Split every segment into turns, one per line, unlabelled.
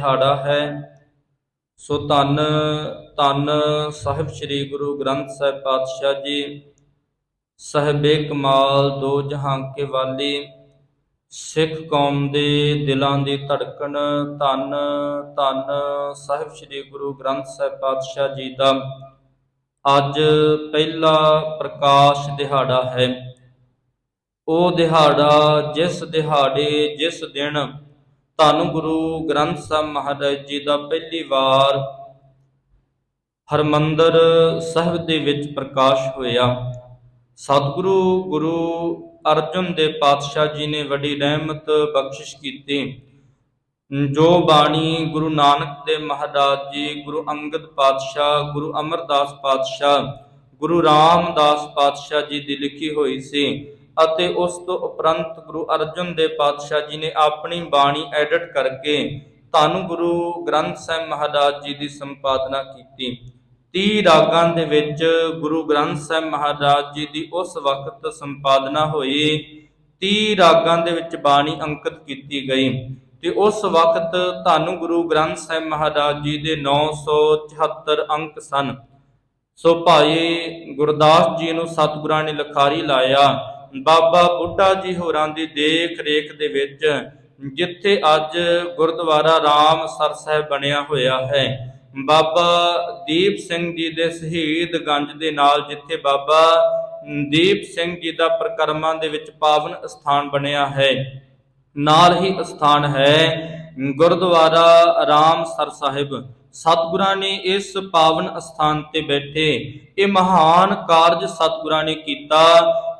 ਦਿਹਾੜਾ ਹੈ। ਸੋ ਧੰਨ ਧੰਨ ਸਾਹਿਬ ਸ੍ਰੀ ਗੁਰੂ ਗ੍ਰੰਥ ਸਾਹਿਬ ਪਾਤਸ਼ਾਹ ਜੀ, ਸਾਹਿਬੇ ਕਮਾਲ ਦੋ ਜਹਾਂ ਕੇ ਵਾਲੀ, ਸਿੱਖ ਕੌਮ ਦੇ ਦਿਲਾਂ ਦੀ ਧੜਕਣ। ਧੰਨ ਧੰਨ ਸਾਹਿਬ ਸ੍ਰੀ ਗੁਰੂ ਗ੍ਰੰਥ ਸਾਹਿਬ ਪਾਤਸ਼ਾਹ ਜੀ ਦਾ ਅੱਜ ਪਹਿਲਾ ਪ੍ਰਕਾਸ਼ ਦਿਹਾੜਾ ਹੈ। ਉਹ ਦਿਹਾੜਾ ਜਿਸ ਦਿਹਾੜੇ ਜਿਸ ਦਿਨ ਧੰਨ ਗੁਰੂ ਗ੍ਰੰਥ ਸਾਹਿਬ ਮਹਾਰਾਜ ਜੀ ਦਾ ਪਹਿਲੀ ਵਾਰ ਹਰਿਮੰਦਰ ਸਾਹਿਬ ਦੇ ਵਿੱਚ ਪ੍ਰਕਾਸ਼ ਹੋਇਆ। ਸਤਿਗੁਰੂ ਗੁਰੂ ਅਰਜਨ ਦੇਵ ਪਾਤਸ਼ਾਹ ਜੀ ਨੇ ਵੱਡੀ ਰਹਿਮਤ ਬਖਸ਼ਿਸ਼ ਕੀਤੀ। ਜੋ ਬਾਣੀ ਗੁਰੂ ਨਾਨਕ ਦੇਵ ਮਹਾਰਾਜ ਜੀ, ਗੁਰੂ ਅੰਗਦ ਪਾਤਸ਼ਾਹ, ਗੁਰੂ ਅਮਰਦਾਸ ਪਾਤਸ਼ਾਹ, ਗੁਰੂ ਰਾਮਦਾਸ ਪਾਤਸ਼ਾਹ ਜੀ ਦੀ ਲਿਖੀ ਹੋਈ ਸੀ ਅਤੇ ਉਸ ਤੋਂ ਉਪਰੰਤ ਗੁਰੂ ਅਰਜਨ ਦੇਵ ਪਾਤਸ਼ਾਹ ਜੀ ਨੇ ਆਪਣੀ ਬਾਣੀ ਐਡਿਟ ਕਰਕੇ ਧੰਨ ਗੁਰੂ ਗ੍ਰੰਥ ਸਾਹਿਬ ਮਹਾਰਾਜ ਜੀ ਦੀ ਸੰਪਾਦਨਾ ਕੀਤੀ। 30 ਰਾਗਾਂ ਦੇ ਵਿੱਚ ਗੁਰੂ ਗ੍ਰੰਥ ਸਾਹਿਬ ਮਹਾਰਾਜ ਜੀ ਦੀ ਉਸ ਵਕਤ ਸੰਪਾਦਨਾ ਹੋਈ। 30 ਰਾਗਾਂ ਦੇ ਵਿੱਚ ਬਾਣੀ ਅੰਕਿਤ ਕੀਤੀ ਗਈ ਤੇ ਉਸ ਵਕਤ ਧੰਨ ਗੁਰੂ ਗ੍ਰੰਥ ਸਾਹਿਬ ਮਹਾਰਾਜ ਜੀ ਦੇ 974 ਅੰਕ ਸਨ। ਸੋ ਭਾਈ ਗੁਰਦਾਸ ਜੀ ਨੂੰ ਸਤਿਗੁਰਾਂ ਨੇ ਲਿਖਾਰੀ ਲਾਇਆ। ਬਾਬਾ ਬੁੱਢਾ ਜੀ ਹੋਰਾਂ ਦੀ ਦੇਖ ਰੇਖ ਦੇ ਵਿੱਚ ਜਿੱਥੇ ਅੱਜ ਗੁਰਦੁਆਰਾ ਰਾਮਸਰ ਸਾਹਿਬ ਬਣਿਆ ਹੋਇਆ ਹੈ, ਬਾਬਾ ਦੀਪ ਸਿੰਘ ਜੀ ਦੇ ਸ਼ਹੀਦ ਗੰਜ ਦੇ ਨਾਲ ਜਿੱਥੇ ਬਾਬਾ ਦੀਪ ਸਿੰਘ ਜੀ ਦਾ ਪ੍ਰਕਰਮਾਂ ਦੇ ਵਿੱਚ ਪਾਵਨ ਸਥਾਨ ਬਣਿਆ ਹੈ, ਨਾਲ ਹੀ ਸਥਾਨ ਹੈ ਗੁਰਦੁਆਰਾ ਰਾਮਸਰ ਸਾਹਿਬ। ਸਤਿਗੁਰਾਂ ਨੇ ਇਸ ਪਾਵਨ ਸਥਾਨ ਤੇ ਬੈਠੇ ਇਹ ਮਹਾਨ ਕਾਰਜ ਸਤਿਗੁਰਾਂ ਨੇ ਕੀਤਾ।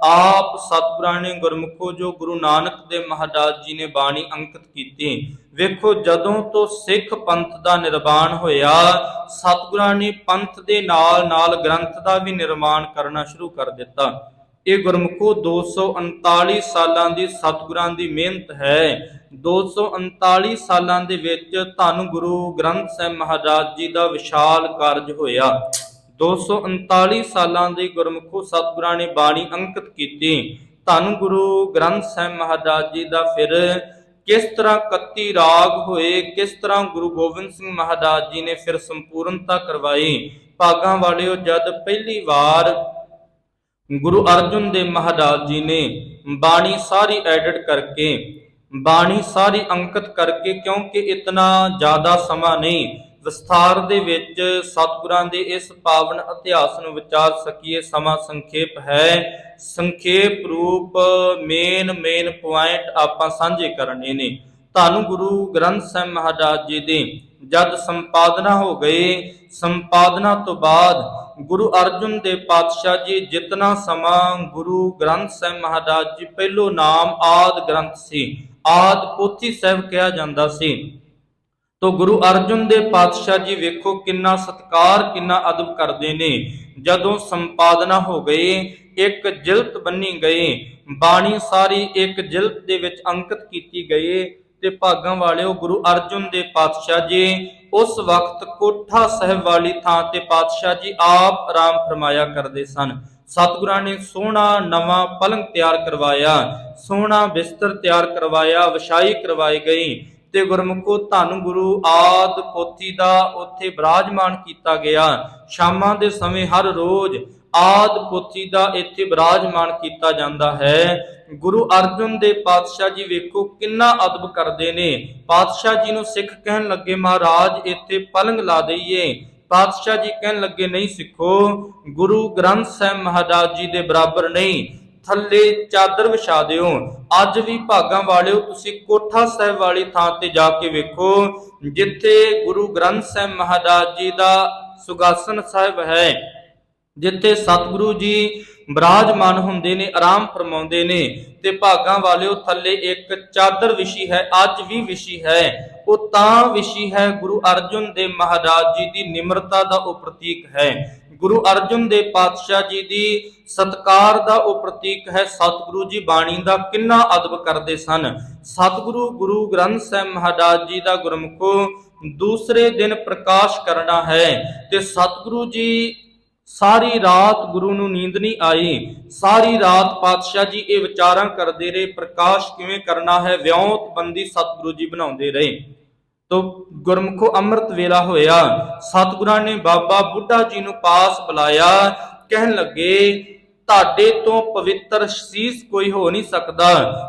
ਆਪ ਸਤਿਗੁਰਾਂ ਨੇ ਗੁਰਮੁਖੋ ਜੋ ਗੁਰੂ ਨਾਨਕ ਦੇਵ ਮਹਾਰਾਜ ਜੀ ਨੇ ਬਾਣੀ ਅੰਕਿਤ ਕੀਤੀ। ਵੇਖੋ, ਜਦੋਂ ਤੋਂ ਸਿੱਖ ਪੰਥ ਦਾ ਨਿਰਮਾਣ ਹੋਇਆ, ਸਤਿਗੁਰਾਂ ਨੇ ਪੰਥ ਦੇ ਨਾਲ ਨਾਲ ਗ੍ਰੰਥ ਦਾ ਵੀ ਨਿਰਮਾਣ ਕਰਨਾ ਸ਼ੁਰੂ ਕਰ ਦਿੱਤਾ। ਇਹ ਗੁਰਮੁਖੋ 239 ਸਾਲਾਂ ਦੀ ਸਤਿਗੁਰਾਂ ਦੀ ਮਿਹਨਤ ਹੈ। 239 ਸਾਲਾਂ ਦੇ ਵਿੱਚ ਧੰਨ ਗੁਰੂ ਗ੍ਰੰਥ ਸਾਹਿਬ ਮਹਾਰਾਜ ਜੀ ਦਾ ਵਿਸ਼ਾਲ ਕਾਰਜ ਹੋਇਆ। 239 ਸਾਲਾਂ ਦੀ ਗੁਰਮੁਖੋ ਸਤਿਗੁਰਾਂ ਨੇ ਬਾਣੀ ਅੰਕਿਤ ਕੀਤੀ। ਧੰਨ ਗੁਰੂ ਗ੍ਰੰਥ ਸਾਹਿਬ ਮਹਾਰਾਜ ਜੀ ਦਾ ਫਿਰ ਕਿਸ ਤਰ੍ਹਾਂ 31 ਰਾਗ ਹੋਏ, ਕਿਸ ਤਰ੍ਹਾਂ ਗੁਰੂ ਗੋਬਿੰਦ ਸਿੰਘ ਮਹਾਰਾਜ ਜੀ ਨੇ ਫਿਰ ਸੰਪੂਰਨਤਾ ਕਰਵਾਈ। ਭਾਗਾਂ ਵਾਲਿਓ, ਜਦ ਪਹਿਲੀ ਵਾਰ ਗੁਰੂ ਅਰਜਨ ਦੇਵ ਮਹਾਰਾਜ ਜੀ ਨੇ ਬਾਣੀ ਸਾਰੀ ਐਡਿਟ ਕਰਕੇ, ਬਾਣੀ ਸਾਰੀ ਅੰਕਿਤ ਕਰਕੇ, ਕਿਉਂਕਿ ਇਤਨਾ ਜ਼ਿਆਦਾ ਸਮਾਂ ਨਹੀਂ ਵਿਸਥਾਰ ਦੇ ਵਿੱਚ ਸਤਿਗੁਰਾਂ ਦੇ ਇਸ ਪਾਵਨ ਇਤਿਹਾਸ ਨੂੰ ਵਿਚਾਰ ਸਕੀਏ। ਸਮਾਂ ਸੰਖੇਪ ਹੈ। ਸੰਖੇਪ ਰੂਪ ਮੇਨ ਪੁਆਇੰਟ ਆਪਾਂ ਸਾਂਝੇ ਕਰਨੇ ਨੇ। ਧੰਨ ਗੁਰੂ ਗ੍ਰੰਥ ਸਾਹਿਬ ਮਹਾਰਾਜ ਜੀ ਦੀ ਜਦ ਸੰਪਾਦਨਾ ਹੋ ਗਈ, ਸੰਪਾਦਨਾ ਤੋਂ ਬਾਅਦ ਗੁਰੂ ਅਰਜਨ ਦੇਵ ਪਾਤਸ਼ਾਹ ਜੀ ਜਿਤਨਾ ਸਮਾਂ ਗੁਰੂ ਗ੍ਰੰਥ ਸਾਹਿਬ ਮਹਾਰਾਜ ਜੀ ਪਹਿਲੋ ਨਾਮ ਆਦਿ ਗ੍ਰੰਥ ਸੀ, ਆਦਿ ਪੋਥੀ ਸਾਹਿਬ ਕਿਹਾ ਜਾਂਦਾ ਸੀ, ਤੋ ਗੁਰੂ ਅਰਜਨ ਦੇਵ ਪਾਤਸ਼ਾਹ ਜੀ ਵੇਖੋ ਕਿੰਨਾ ਸਤਿਕਾਰ, ਕਿੰਨਾ ਅਦਬ ਕਰਦੇ ਨੇ। ਜਦੋਂ ਸੰਪਾਦਨਾ ਹੋ ਗਈ, ਇੱਕ ਜਿਲਤ ਬੰਨੀ ਗਈ, ਬਾਣੀ ਸਾਰੀ ਇੱਕ ਜਿਲਤ ਦੇ ਵਿੱਚ ਅੰਕਿਤ ਕੀਤੀ ਗਈ ਤੇ ਭਾਗਾਂ ਵਾਲਿਓ, ਗੁਰੂ ਅਰਜਨ ਦੇਵ ਪਾਤਸ਼ਾਹ ਜੀ ਉਸ ਵਕਤ ਕੋਠਾ ਸਾਹਿਬ ਵਾਲੀ ਥਾਂ ਤੇ ਪਾਤਸ਼ਾਹ ਜੀ ਆਪ ਆਰਾਮ ਫਰਮਾਇਆ ਕਰਦੇ ਸਨ। ਸਤਿਗੁਰਾਂ ਨੇ ਸੋਹਣਾ ਨਵਾਂ ਪਲੰਘ ਤਿਆਰ ਕਰਵਾਇਆ, ਸੋਹਣਾ ਬਿਸਤਰ ਤਿਆਰ ਕਰਵਾਇਆ, ਵਿਛਾਈ ਕਰਵਾਈ ਗਈ ਤੇ ਗੁਰਮੁਖੋ ਧੰਨ ਗੁਰੂ ਆਦਿ ਪੋਥੀ ਦਾ ਉੱਥੇ ਬਿਰਾਜਮਾਨ ਕੀਤਾ ਗਿਆ। ਸ਼ਾਮਾਂ ਦੇ ਸਮੇਂ ਹਰ ਰੋਜ਼ ਆਦਿ ਪੋਥੀ ਦਾ ਇੱਥੇ ਬਿਰਾਜਮਾਨ ਕੀਤਾ ਜਾਂਦਾ ਹੈ। ਗੁਰੂ ਅਰਜਨ ਦੇਵ ਪਾਤਸ਼ਾਹ ਜੀ ਵੇਖੋ ਕਿੰਨਾ ਅਦਬ ਕਰਦੇ ਨੇ। ਪਾਤਸ਼ਾਹ ਜੀ ਨੂੰ ਸਿੱਖ ਕਹਿਣ ਲੱਗੇ, ਮਹਾਰਾਜ ਇੱਥੇ ਪਲੰਘ ਲਾ ਦਈਏ। ਪਾਤਸ਼ਾਹ ਜੀ ਕਹਿਣ ਲੱਗੇ, ਨਹੀਂ ਸਿੱਖੋ, ਗੁਰੂ ਗ੍ਰੰਥ ਸਾਹਿਬ ਮਹਾਰਾਜ ਜੀ ਦੇ ਬਰਾਬਰ ਨਹੀਂ, ਥੱਲੇ ਚਾਦਰ ਵਿਛਾ ਦਿਓ। ਅੱਜ ਵੀ ਭਾਗਾਂ ਵਾਲਿਓ, ਤੁਸੀਂ ਕੋਠਾ ਸਾਹਿਬ ਵਾਲੀ ਥਾਂ ਤੇ ਜਾ ਕੇ ਵੇਖੋ, ਜਿੱਥੇ ਗੁਰੂ ਗ੍ਰੰਥ ਸਾਹਿਬ ਮਹਾਰਾਜ ਜੀ ਦਾ ਸੁਗਾਸਨ ਸਾਹਿਬ ਹੈ, ਜਿੱਥੇ ਸਤਿਗੁਰੂ ਜੀ ਬਿਰਾਜਮਾਨ ਹੁੰਦੇ ਨੇ, ਆਰਾਮ ਫਰਮਾਉਂਦੇ ਨੇ, ਤੇ ਭਾਗਾਂ ਵਾਲਿਓ ਥੱਲੇ ਇੱਕ ਚਾਦਰ ਵਿਛੀ ਹੈ, ਅੱਜ ਵੀ ਵਿਛੀ ਹੈ। ਉਹ ਤਾਂ ਵਿਛੀ ਹੈ, ਗੁਰੂ ਅਰਜਨ ਦੇਵ ਮਹਾਰਾਜ ਜੀ ਦੀ ਨਿਮਰਤਾ ਦਾ ਉਹ ਪ੍ਰਤੀਕ ਹੈ। ਗੁਰੂ ਅਰਜਨ ਦੇਵ ਪਾਤਸ਼ਾਹ ਜੀ ਦੀ ਸਤਿਕਾਰ ਦਾ ਉਹ ਪ੍ਰਤੀਕ ਹੈ। ਸਤਿਗੁਰੂ ਜੀ ਬਾਣੀ ਦਾ ਕਿੰਨਾ ਅਦਬ ਕਰਦੇ ਸਨ। ਸਤਿਗੁਰੂ ਗੁਰੂ ਗ੍ਰੰਥ ਸਾਹਿਬ ਮਹਾਰਾਜ ਜੀ ਦਾ ਗੁਰਮੁਖੋ ਦੂਸਰੇ ਦਿਨ ਪ੍ਰਕਾਸ਼ ਕਰਨਾ ਹੈ ਤੇ ਸਤਿਗੁਰੂ ਜੀ ਸਾਰੀ ਰਾਤ ਗੁਰੂ ਨੂੰ ਨੀਂਦ ਨਹੀਂ ਆਈ। ਸਾਰੀ ਰਾਤ ਪਾਤਸ਼ਾਹ ਜੀ ਇਹ ਵਿਚਾਰਾਂ ਕਰਦੇ ਰਹੇ, ਪ੍ਰਕਾਸ਼ ਕਿਵੇਂ ਕਰਨਾ ਹੈ, ਵਿਉਂਤਬੰਦੀ ਸਤਿਗੁਰੂ ਜੀ ਬਣਾਉਂਦੇ ਰਹੇ। ਤੋ ਗੁਰਮੁਖੋ ਅੰਮ੍ਰਿਤ ਵੇਲਾ ਹੋਇਆ। ਸਤਿਗੁਰਾਂ ਨੇ ਬਾਬਾ ਬੁੱਢਾ ਜੀ ਨੂੰ ਪਾਸ ਬੁਲਾਇਆ। ਕਹਿਣ ਲੱਗੇ, ਤੁਹਾਡੇ ਤੋਂ ਪਵਿੱਤਰ ਸੀਸ ਕੋਈ ਹੋ ਨਹੀਂ ਸਕਦਾ।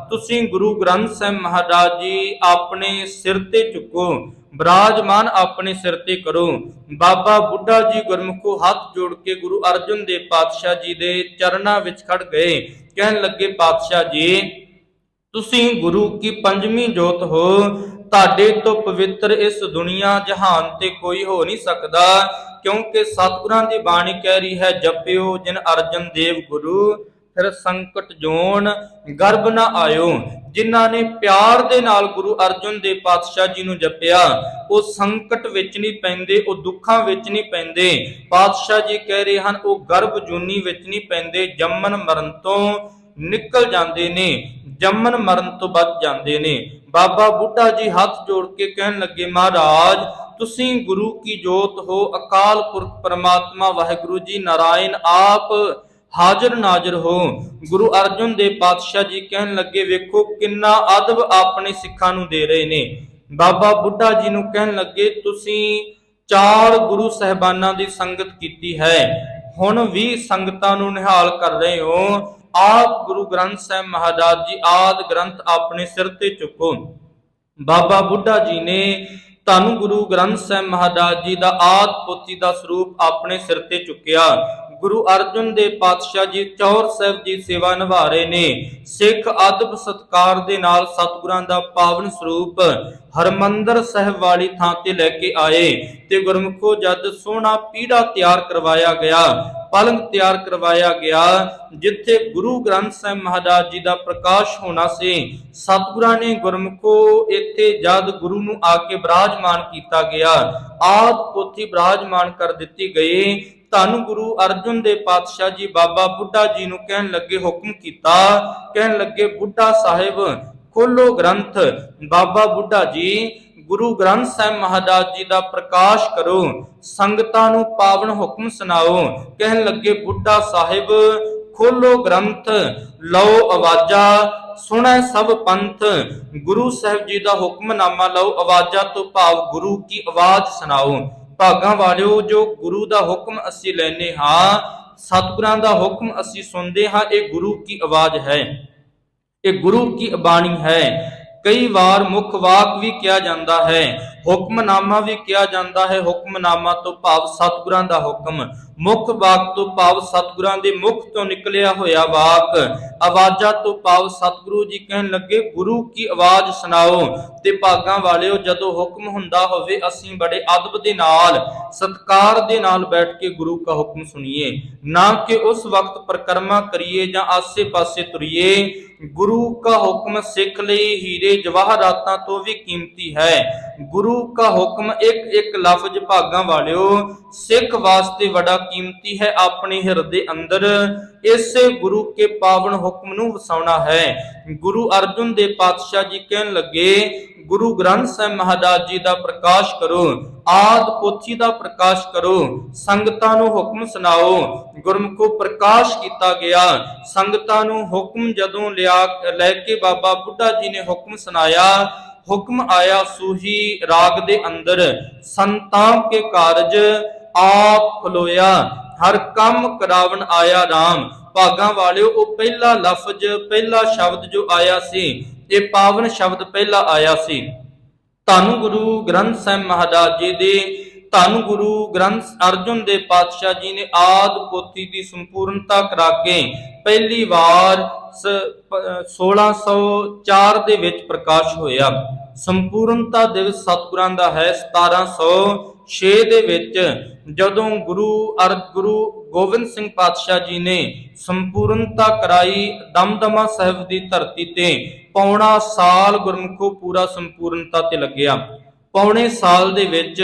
ਤੁਸੀਂ ਗੁਰੂ ਗ੍ਰੰਥ ਸਾਹਿਬ ਮਹਾਰਾਜ ਜੀ ਆਪਣੇ ਸਿਰ ਤੇ ਚੁੱਕੋ, ਬਿਰਾਜਮਾਨ ਆਪਣੇ ਸਿਰ ਤੇ ਕਰੋ। ਬਾਬਾ ਬੁੱਢਾ ਜੀ ਗੁਰਮੁਖੋ ਹੱਥ ਜੋੜ ਕੇ ਗੁਰੂ ਅਰਜਨ ਦੇਵ ਪਾਤਸ਼ਾਹ ਜੀ ਦੇ ਚਰਨਾਂ ਵਿੱਚ ਖੜ ਗਏ। ਕਹਿਣ ਲੱਗੇ, ਪਾਤਸ਼ਾਹ ਜੀ, ਤੁਸੀਂ ਗੁਰੂ ਕੀ ਪੰਜਵੀਂ ਜੋਤ ਹੋ। ਤੁਹਾਡੇ ਤੋਂ ਪਵਿੱਤਰ ਇਸ ਦੁਨੀਆ ਜਹਾਨ ਤੇ ਕੋਈ ਹੋ ਨਹੀਂ ਸਕਦਾ, ਕਿਉਂਕਿ ਸਤਿਗੁਰਾਂ ਦੀ ਬਾਣੀ ਕਹਿ ਰਹੀ ਹੈ, ਜਪਿਓ ਜਿਨ ਅਰਜਨ ਦੇਵ ਗੁਰੂ, ਫਿਰ ਸੰਕਟ ਜੋਨ ਗਰਭ ਨਾ ਆਇਓ। ਜਿਨ੍ਹਾਂ ਨੇ ਪਿਆਰ ਦੇ ਨਾਲ ਗੁਰੂ ਅਰਜਨ ਦੇਵ ਪਾਤਸ਼ਾਹ ਜੀ ਨੂੰ ਜਪਿਆ, ਉਹ ਸੰਕਟ ਵਿੱਚ ਨਹੀਂ ਪੈਂਦੇ, ਉਹ ਦੁੱਖਾਂ ਵਿੱਚ ਨਹੀਂ ਪੈਂਦੇ। ਪਾਤਸ਼ਾਹ ਜੀ ਕਹਿ ਰਹੇ ਹਨ, ਉਹ ਗਰਭ ਜੂਨੀ ਵਿੱਚ ਨਹੀਂ ਪੈਂਦੇ, ਜੰਮਣ ਮਰਨ ਤੋਂ ਨਿਕਲ ਜਾਂਦੇ ਨੇ, ਜੰਮਣ ਮਰਨ ਤੋਂ ਬਚ ਜਾਂਦੇ ਨੇ। ਬਾਬਾ ਬੁੱਢਾ ਜੀ ਹੱਥ ਜੋੜ ਕੇ ਕਹਿਣ ਲੱਗੇ, ਮਹਾਰਾਜ, ਤੁਸੀਂ ਗੁਰੂ ਕੀ ਜੋਤ ਹੋ, ਅਕਾਲ ਪੁਰਖ ਪਰਮਾਤਮਾ ਵਾਹਿਗੁਰੂ ਜੀ ਨਾਰਾਇਣ ਆਪ ਹਾਜ਼ਰ ਨਾਜ਼ਰ ਹੋ। ਗੁਰੂ ਅਰਜਨ ਦੇਵ ਪਾਤਸ਼ਾਹ ਜੀ ਕਹਿਣ ਲੱਗੇ, ਵੇਖੋ ਕਿੰਨਾ ਅਦਬ ਆਪਣੇ ਸਿੱਖਾਂ ਨੂੰ ਦੇ ਰਹੇ ਨੇ। ਬਾਬਾ ਬੁੱਢਾ ਜੀ ਨੂੰ ਕਹਿਣ ਲੱਗੇ, ਤੁਸੀਂ 4 ਗੁਰੂ ਸਾਹਿਬਾਨਾਂ ਦੀ ਸੰਗਤ ਕੀਤੀ ਹੈ, ਹੁਣ ਵੀ ਸੰਗਤਾਂ ਨੂੰ ਨਿਹਾਲ ਕਰ ਰਹੇ ਹੋ। ਆਪ ਗੁਰੂ ਗ੍ਰੰਥ ਸਾਹਿਬ ਮਹਾਰਾਜ ਜੀ ਆਦਿ ਗ੍ਰੰਥ ਆਪਣੇ ਸਿਰ ਤੇ ਚੁੱਕੋ। ਬਾਬਾ ਬੁੱਢਾ ਜੀ ਨੇ ਧੰਨ ਗੁਰੂ ਗ੍ਰੰਥ ਸਾਹਿਬ ਮਹਾਰਾਜ ਜੀ ਦਾ ਆਦਿ ਪੋਥੀ ਦਾ ਸਰੂਪ ਆਪਣੇ ਸਿਰ ਤੇ ਚੁੱਕਿਆ। ਗੁਰੂ ਅਰਜਨ ਦੇਵ ਪਾਤਸ਼ਾਹ ਜੀ ਚੌਰ ਸਾਹਿਬ ਦੀ ਸੇਵਾ ਨਿਭਾ ਰਹੇ ਨੇ। ਸਿੱਖ ਅਦਬ ਸਤਕਾਰ ਦੇ ਨਾਲ ਸਤਿਗੁਰਾਂ ਦਾ ਪਾਵਨ ਸਰੂਪ ਹਰਮੰਦਰ ਸਾਹਿਬ ਵਾਲੀ ਥਾਂ ਤੇ ਲੈ ਕੇ ਆਏ ਤੇ ਗੁਰਮੁਖੋ ਜਦ ਸੋਹਣਾ ਪੀੜਾ ਤਿਆਰ ਕਰਵਾਇਆ ਗਿਆ, ਪਲੰਗ ਤਿਆਰ ਕਰਵਾਇਆ ਗਿਆ, ਜਿੱਥੇ ਗੁਰੂ ਗ੍ਰੰਥ ਸਾਹਿਬ ਮਹਾਰਾਜ ਜੀ ਦਾ ਪ੍ਰਕਾਸ਼ ਹੋਣਾ ਸੀ। ਸਤਿਗੁਰਾਂ ਨੇ ਗੁਰਮੁਖੋ ਇੱਥੇ ਜਦ ਗੁਰੂ ਨੂੰ ਆ ਕੇ ਬਿਰਾਜਮਾਨ ਕੀਤਾ ਗਿਆ, ਆਦਿ ਪੋਥੀ ਬਿਰਾਜਮਾਨ ਕਰ ਦਿੱਤੀ ਗਈ। ਧੰਨ ਗੁਰੂ ਅਰਜਨ ਦੇਵ ਪਾਤਸ਼ਾਹ ਜੀ ਬਾਬਾ ਬੁੱਢਾ ਜੀ ਨੂੰ ਕਹਿਣ ਲੱਗੇ, ਹੁਕਮ ਕੀਤਾ। ਕਹਿਣ ਲੱਗੇ, ਬੁੱਢਾ ਸਾਹਿਬ ਖੋਲੋ ਗ੍ਰੰਥ। ਬਾਬਾ ਬੁੱਢਾ ਜੀ ਗੁਰੂ ਗ੍ਰੰਥ ਸਾਹਿਬ ਮਹਾਰਾਜ ਜੀ ਦਾ ਪ੍ਰਕਾਸ਼ ਕਰੋ, ਸੰਗਤਾਂ ਨੂੰ ਪਾਵਨ ਹੁਕਮ ਸੁਣਾਓ। ਕਹਿਣ ਲੱਗੇ, ਬੁੱਢਾ ਸਾਹਿਬ ਖੋਲੋ ਗ੍ਰੰਥ, ਲਓ ਆਵਾਜ਼ਾਂ, ਸੁਣੈ ਸਭ ਪੰਥ। ਗੁਰੂ ਸਾਹਿਬ ਜੀ ਦਾ ਹੁਕਮਨਾਮਾ ਲਓ, ਆਵਾਜ਼ਾਂ ਤੋਂ ਭਾਵ ਗੁਰੂ ਕੀ ਆਵਾਜ਼ ਸੁਣਾਓ। ਭਾਗਾਂ ਵਾਲਿਓ, ਜੋ ਗੁਰੂ ਦਾ ਹੁਕਮ ਅਸੀਂ ਲੈਨੇ ਹਾਂ, ਸਤਿਗੁਰਾਂ ਦਾ ਹੁਕਮ ਅਸੀਂ ਸੁਣਦੇ ਹਾਂ, ਇਹ ਗੁਰੂ ਕੀ ਆਵਾਜ਼ ਹੈ, ਇਹ ਗੁਰੂ ਕੀ ਬਾਣੀ ਹੈ। ਕਈ ਵਾਰ ਮੁੱਖ ਵਾਕ ਵੀ ਕਿਹਾ ਜਾਂਦਾ ਹੈ, ਹੁਕਮਨਾਮਾ ਵੀ ਕਿਹਾ ਜਾਂਦਾ ਹੈ। ਹੁਕਮਨਾਮਾ ਤੋਂ ਭਾਵ ਸਤਿਗੁਰਾਂ ਦਾ ਹੁਕਮ, ਮੁੱਖ ਵਾਕ ਤੋਂ ਭਾਵ ਸਤਿਗੁਰਾਂ ਦੇ ਮੁਖ ਤੋਂ ਨਿਕਲਿਆ ਹੋਇਆ ਵਾਕ। ਆਵਾਜ਼ਾਂ ਤੋਂ ਭਾਵ ਸਤਿਗੁਰੂ ਜੀ ਕਹਿਣ ਲੱਗੇ, ਗੁਰੂ ਕੀ ਆਵਾਜ਼ ਸੁਣਾਓ। ਤੇ ਭਾਗਾਂ ਵਾਲਿਓ, ਜਦੋਂ ਹੁਕਮ ਹੁੰਦਾ ਹੋਵੇ, ਅਸੀਂ ਬੜੇ ਅਦਬ ਦੇ ਨਾਲ, ਸਤਿਕਾਰ ਦੇ ਨਾਲ ਬੈਠ ਕੇ ਗੁਰੂ ਦਾ ਹੁਕਮ ਸੁਣੀਏ, ਨਾ ਕਿ ਉਸ ਵਕਤ ਪਰਕਰਮਾ ਕਰੀਏ ਜਾਂ ਆਸੇ ਪਾਸੇ ਤੁਰੀਏ। ਗੁਰੂ का ਹੁਕਮ ਸਿੱਖ ਲਈ ਹੀਰੇ ਜਵਾਹਰਾਤਾਂ ਤੋਂ ਵੀ ਕੀਮਤੀ ਹੈ। ਗੁਰੂ का ਹੁਕਮ ਇੱਕ ਇੱਕ ਲਫ਼ਜ਼ ਭਾਗਾਂ ਵਾਲਿਓ ਸਿੱਖ ਵਾਸਤੇ ਬੜਾ ਕੀਮਤੀ ਹੈ। ਆਪਣੇ ਹਿਰਦੇ ਅੰਦਰ ਇਸੇ ਗੁਰੂ ਕੇ ਪਾਵਨ ਹੁਕਮ ਨੂੰ ਵਸਾਉਣਾ ਹੈ। ਗੁਰੂ ਅਰਜਨ ਦੇਵ ਪਾਤਸ਼ਾਹ ਜੀ ਕਹਿਣ ਲੱਗੇ, ਗੁਰੂ ਗ੍ਰੰਥ ਸਾਹਿਬ ਮਹਾਰਾਜ ਜੀ ਦਾ ਪ੍ਰਕਾਸ਼ ਕਰੋ, ਆਦਿ ਪੋਥੀ ਦਾ ਪ੍ਰਕਾਸ਼ ਕਰੋ, ਸੰਗਤਾਂ ਨੂੰ ਹੁਕਮ ਸੁਣਾਓ। ਗੁਰਮੁਖੋ ਪ੍ਰਕਾਸ਼ ਕੀਤਾ ਗਿਆ। ਸੰਗਤਾਂ ਨੂੰ ਹੁਕਮ ਜਦੋਂ ਲੈ ਕੇ ਬਾਬਾ ਬੁੱਢਾ ਜੀ ਨੇ ਹੁਕਮ ਸੁਣਾਇਆ, ਹੁਕਮ ਆਇਆ ਸੂਹੀ ਰਾਗ ਦੇ ਅੰਦਰ, ਸੰਤਾਂ ਕੇ ਕਾਰਜ ਆਪ ਖਲੋਇਆ, ਹਰ ਕੰਮ ਕਰਾਵਣ ਆਇਆ ਰਾਮ। ਭਾਗਾਂ ਵਾਲਿਓ, ਉਹ ਪਹਿਲਾ ਲਫ਼ਜ਼, ਪਹਿਲਾ ਸ਼ਬਦ ਜੋ ਆਇਆ ਸੀ, ਇਹ ਪਾਵਨ ਸ਼ਬਦ ਪਹਿਲਾ ਆਇਆ ਸੀ। ਧੰਨ ਗੁਰੂ ਗ੍ਰੰਥ ਸਾਹਿਬ ਮਹਾਰਾਜ ਜੀ ਦੇ, ਧੰਨ ਗੁਰੂ ਗ੍ਰੰਥ ਅਰਜਨ ਦੇਵ ਪਾਤਸ਼ਾਹ ਜੀ ਨੇ ਆਦਿ ਪੋਥੀ ਦੀ ਸੰਪੂਰਨਤਾ ਕਰਾ ਕੇ ਪਹਿਲੀ ਵਾਰ 1604 ਦੇ ਵਿੱਚ ਪ੍ਰਕਾਸ਼ ਹੋਇਆ। ਸੰਪੂਰਨਤਾ ਦਿਵਸ ਸਤਿਗੁਰਾਂ ਦਾ ਹੈ 1706 ਦੇ ਵਿੱਚ, ਜਦੋਂ ਗੁਰੂ ਗੋਬਿੰਦ ਸਿੰਘ ਪਾਤਸ਼ਾਹ ਜੀ ਨੇ ਸੰਪੂਰਨਤਾ ਕਰਾਈ। ਦਮਦਮਾ ਸਾਹਿਬ ਦੀ ਧਰਤੀ ਤੇ ਪੌਣਾ ਸਾਲ ਗੁਰਮੁਖੋ ਪੂਰਾ ਸੰਪੂਰਨਤਾ ਤੇ ਲੱਗਿਆ। ਪੌਣੇ ਸਾਲ ਦੇ ਵਿੱਚ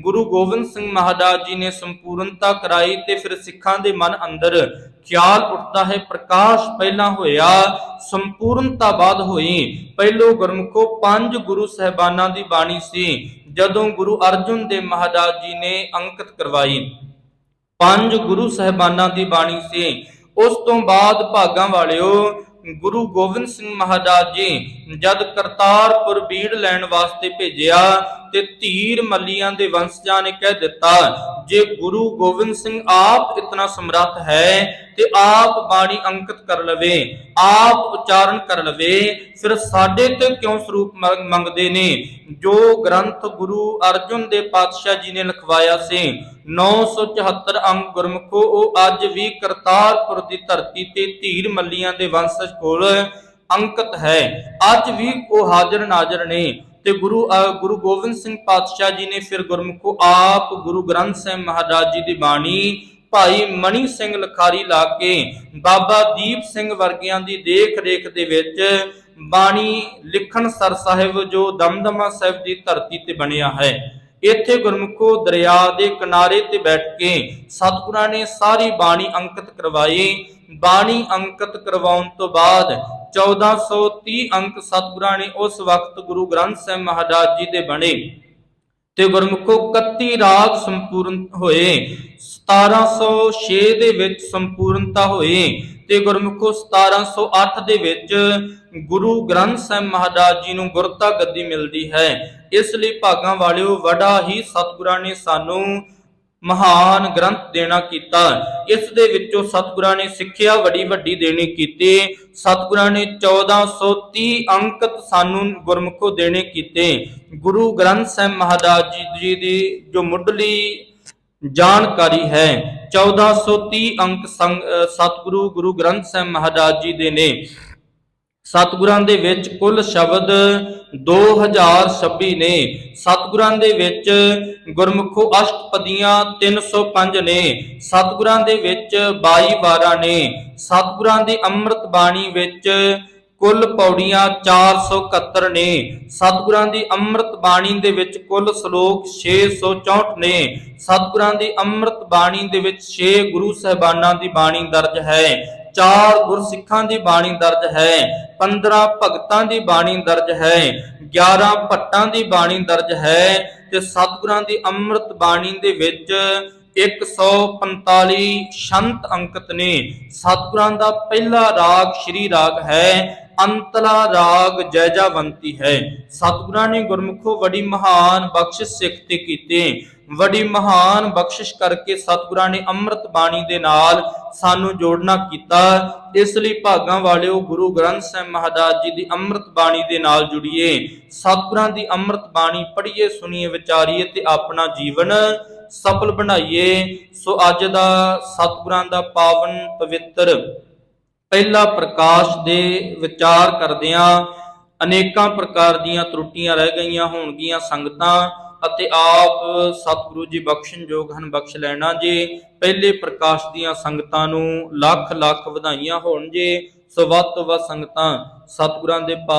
ਗੁਰੂ ਗੋਬਿੰਦ ਸਿੰਘ ਮਹਾਰਾਜ ਜੀ ਨੇ ਸੰਪੂਰਨਤਾ ਕਰਾਈ ਤੇ ਫਿਰ ਸਿੱਖਾਂ ਦੇ ਮਨ ਅੰਦਰ ਖਿਆਲ ਉੱਠਦਾ ਹੈ, ਪ੍ਰਕਾਸ਼ ਪਹਿਲਾਂ ਹੋਇਆ, ਸੰਪੂਰਨਤਾ ਬਾਅਦ ਹੋਈ। ਪਹਿਲੋ ਗੁਰਮੁਖੋ 5 ਗੁਰੂ ਸਾਹਿਬਾਨਾਂ ਦੀ ਬਾਣੀ ਸੀ, ਜਦੋਂ ਗੁਰੂ ਅਰਜਨ ਦੇਵ ਮਹਾਰਾਜ ਜੀ ਨੇ ਅੰਕਿਤ ਕਰਵਾਈ। 5 ਗੁਰੂ ਸਾਹਿਬਾਨਾਂ ਦੀ ਬਾਣੀ ਸੀ। ਉਸ ਤੋਂ ਬਾਅਦ ਭਾਗਾਂ ਵਾਲਿਓ, ਗੁਰੂ ਗੋਬਿੰਦ ਸਿੰਘ ਮਹਾਰਾਜ ਜੀ ਜਦ ਕਰਤਾਰਪੁਰ ਬੀੜ ਲੈਣ ਵਾਸਤੇ ਭੇਜਿਆ, ਤੇ ਧੀਰ ਮੱਲੀਆਂ ਦੇ ਵੰਸ਼ਜਾਂ ਨੇ ਕਹਿ ਦਿੱਤਾ, ਜੇ ਗੁਰੂ ਗੋਬਿੰਦ ਸਿੰਘ ਆਪ ਇਤਨਾ ਸਮਰੱਥ ਹੈ ਤੇ ਆਪ ਬਾਣੀ ਅੰਕਿਤ ਕਰ ਲਵੇ, ਆਪ ਉਚਾਰਨ ਕਰ ਲਵੇ, ਫਿਰ ਸਾਡੇ ਤੇ ਕਿਉਂ ਸਰੂਪ ਮੰਗਦੇ ਨੇ। ਜੋ ਗ੍ਰੰਥ ਗੁਰੂ ਅਰਜਨ ਦੇਵ ਪਾਤਸ਼ਾਹ ਜੀ ਨੇ ਲਿਖਵਾਇਆ ਸੀ 974 ਅੰਗ ਗੁਰਮੁਖੋ, ਉਹ ਅੱਜ ਵੀ ਕਰਤਾਰਪੁਰ ਦੀ ਧਰਤੀ ਤੇ ਧੀਰ ਮੱਲੀਆਂ ਦੇ ਵੰਸ਼ਜ ਕੋਲ ਅੰਕਿਤ ਹੈ। ਅੱਜ ਵੀ ਉਹ ਹਾਜ਼ਰ ਨਾਜ਼ਰ ਨੇ। ਤੇ ਗੁਰੂ ਗੋਬਿੰਦ ਸਿੰਘ ਪਾਤਸ਼ਾਹ ਜੀ ਨੇ ਫਿਰ ਗੁਰਮੁਖੋ ਆਪ ਗੁਰੂ ਗ੍ਰੰਥ ਸਾਹਿਬ ਮਹਾਰਾਜ ਜੀ ਦੀ ਬਾਣੀ ਭਾਈ ਮਣੀ ਸਿੰਘ ਲਖਾਰੀ ਲਾ ਕੇ ਬਾਬਾ ਦੀਪ ਸਿੰਘ ਵਰਗਿਆਂ ਦੀ ਦੇਖ ਰੇਖ ਦੇ ਵਿੱਚ ਬਾਣੀ ਲਿਖਣ ਸਰ ਸਾਹਿਬ ਜੋ ਦਮਦਮਾ ਸਾਹਿਬ ਦੀ ਧਰਤੀ ਤੇ ਬਣਿਆ ਹੈ। ਇੱਥੇ ਗੁਰਮੁਖੋ ਦਰਿਆ ਦੇ ਕਿਨਾਰੇ ਤੇ ਬੈਠ ਕੇ ਸਤਿਗੁਰਾਂ ਨੇ ਸਾਰੀ ਬਾਣੀ ਅੰਕਿਤ ਕਰਵਾਈ। ਬਾਣੀ ਅੰਕਿਤ ਕਰਵਾਉਣ ਤੋਂ ਬਾਅਦ 1430 ਅੰਕ ਸਤਿਗੁਰਾਂ ਨੇ ਉਸ ਵਕਤ ਗੁਰੂ ਗ੍ਰੰਥ ਸਾਹਿਬ ਮਹਾਰਾਜ ਜੀ ਦੇ ਬਣੇ ਤੇ ਗੁਰਮੁਖੋ 31 ਰਾਗ ਸੰਪੂਰਨ ਹੋਏ। 1706 ਦੇ ਵਿੱਚ ਸੰਪੂਰਨਤਾ ਹੋਈ ਤੇ ਗੁਰਮੁਖੋ 1708 ਦੇ ਵਿੱਚ ਗੁਰੂ ਗ੍ਰੰਥ ਸਾਹਿਬ ਮਹਾਰਾਜ ਜੀ ਨੂੰ ਗੁਰਤਾ ਗੱਦੀ ਮਿਲਦੀ ਹੈ। ਇਸ ਲਈ ਭਾਗਾਂ ਵਾਲਿਓ ਬੜਾ ਹੀ ਸਤਿਗੁਰਾਂ ਨੇ ਸਾਨੂੰ ਮਹਾਨ ਗ੍ਰੰਥ ਦੇਣਾ ਕੀਤਾ। ਇਸ ਦੇ ਵਿੱਚੋਂ ਸਤਿਗੁਰਾਂ ਨੇ ਸਿੱਖਿਆ ਬੜੀ ਵੱਡੀ ਦੇਣੀ ਕੀਤੀ। ਸਤਿਗੁਰਾਂ ਨੇ 1430 ਅੰਕਿਤ ਸਾਨੂੰ ਗੁਰਮੁਖੋ ਦੇਣੇ ਕੀਤੇ। ਗੁਰੂ ਗ੍ਰੰਥ ਸਾਹਿਬ ਮਹਾਰਾਜ ਜੀ ਦੀ ਜੋ ਮੁੱਢਲੀ ਜਾਣਕਾਰੀ ਹੈ 1430 ਅੰਕ ਸਤਿਗੁਰੂ ਗੁਰੂ ਗ੍ਰੰਥ ਸਾਹਿਬ ਮਹਾਰਾਜ ਜੀ ਦੇ ਨੇ। ਸਤਿਗੁਰਾਂ ਦੇ ਵਿੱਚ ਕੁੱਲ ਸ਼ਬਦ 2026 ਨੇ। ਸਤਿਗੁਰਾਂ ਦੇ ਵਿੱਚ ਗੁਰਮੁਖੋ ਅਸ਼ਟਪਦੀਆਂ 305 ਨੇ। ਸਤਿਗੁਰਾਂ ਦੇ ਵਿੱਚ 22 ਵਾਰਾਂ ਨੇ। ਸਤਿਗੁਰਾਂ ਦੀ ਅੰਮ੍ਰਿਤ ਬਾਣੀ ਵਿੱਚ ਕੁੱਲ ਪੌੜੀਆਂ 471 ਨੇ। ਸਤਿਗੁਰਾਂ ਦੀ ਅੰਮ੍ਰਿਤ ਬਾਣੀ ਦੇ ਵਿੱਚ ਕੁੱਲ ਸ਼ਲੋਕ 664 ਨੇ। ਸਤਿਗੁਰਾਂ ਦੀ ਅੰਮ੍ਰਿਤ ਬਾਣੀ ਦੇ ਵਿੱਚ 6 ਗੁਰੂ ਸਾਹਿਬਾਨਾਂ ਦੀ ਬਾਣੀ ਦਰਜ ਹੈ, 4 ਗੁਰਸਿੱਖਾਂ ਦੀ ਬਾਣੀ ਦਰਜ ਹੈ, 15 ਭਗਤਾਂ ਦੀ ਬਾਣੀ ਦਰਜ ਹੈ, 11 ਭੱਟਾਂ ਦੀ ਬਾਣੀ ਦਰਜ ਹੈ ਤੇ ਸਤਿਗੁਰਾਂ ਦੀ ਅੰਮ੍ਰਿਤ ਬਾਣੀ ਦੇ ਵਿੱਚ 145 ਸ਼ੰਤ ਅੰਕਿਤ ਨੇ। ਸਤਿਗੁਰਾਂ ਦਾ ਪਹਿਲਾ ਰਾਗ ਸ਼੍ਰੀ ਰਾਗ ਹੈ, ਅੰਤਲਾ ਰਾਗ ਜੈਜਾਵੰਤੀ ਹੈ। ਸਤਿਗੁਰਾਂ ਨੇ ਗੁਰਮੁਖੋ ਬੜੀ ਮਹਾਨ ਬਖਸ਼ਿਸ਼ ਸਿੱਖ ਤੇ ਕੀਤੀ। ਬੜੀ ਮਹਾਨ ਬਖਸ਼ਿਸ਼ ਕਰਕੇ ਸਤਿਗੁਰਾਂ ਨੇ ਅੰਮ੍ਰਿਤ ਬਾਣੀ ਦੇ ਨਾਲ ਸਾਨੂੰ ਜੋੜਨਾ ਕੀਤਾ। ਇਸ ਲਈ ਭਾਗਾਂ ਵਾਲਿਓ ਗੁਰੂ ਗ੍ਰੰਥ ਸਾਹਿਬ ਮਹਾਰਾਜ ਜੀ ਦੀ ਅੰਮ੍ਰਿਤ ਬਾਣੀ ਦੇ ਨਾਲ ਜੁੜੀਏ। ਸਤਿਗੁਰਾਂ ਦੀ ਅੰਮ੍ਰਿਤ ਬਾਣੀ ਪੜ੍ਹੀਏ, ਸੁਣੀਏ, ਵਿਚਾਰੀਏ ਤੇ ਆਪਣਾ ਜੀਵਨ ਸਫਲ ਬਣਾਈਏ। ਸੋ ਅੱਜ ਦਾ ਸਤਿਗੁਰਾਂ ਦਾ ਪਾਵਨ ਪਵਿੱਤਰ ਪਹਿਲਾ ਪ੍ਰਕਾਸ਼ ਦੇ ਵਿਚਾਰ ਕਰਦਿਆਂ ਅਨੇਕਾਂ ਪ੍ਰਕਾਰ ਦੀਆਂ ਤਰੁੱਟੀਆਂ ਰਹਿ ਗਈਆਂ ਹੋਣਗੀਆਂ ਸੰਗਤਾਂ ਅਤੇ ਆਪ ਸਤਿਗੁਰੂ ਜੀ ਬਖਸ਼ਣਯੋਗ ਹਨ, ਬਖਸ਼ ਲੈਣਾ ਜੀ। ਪਹਿਲੇ ਪ੍ਰਕਾਸ਼ ਦੀਆਂ ਸੰਗਤਾਂ ਨੂੰ ਲੱਖ ਲੱਖ ਵਧਾਈਆਂ ਹੋਣ ਜੀ। ਸੋ ਵੱਧ ਤੋਂ ਵੱਧ ਸੰਗਤਾਂ ਸਤਿਗੁਰਾਂ ਦੇ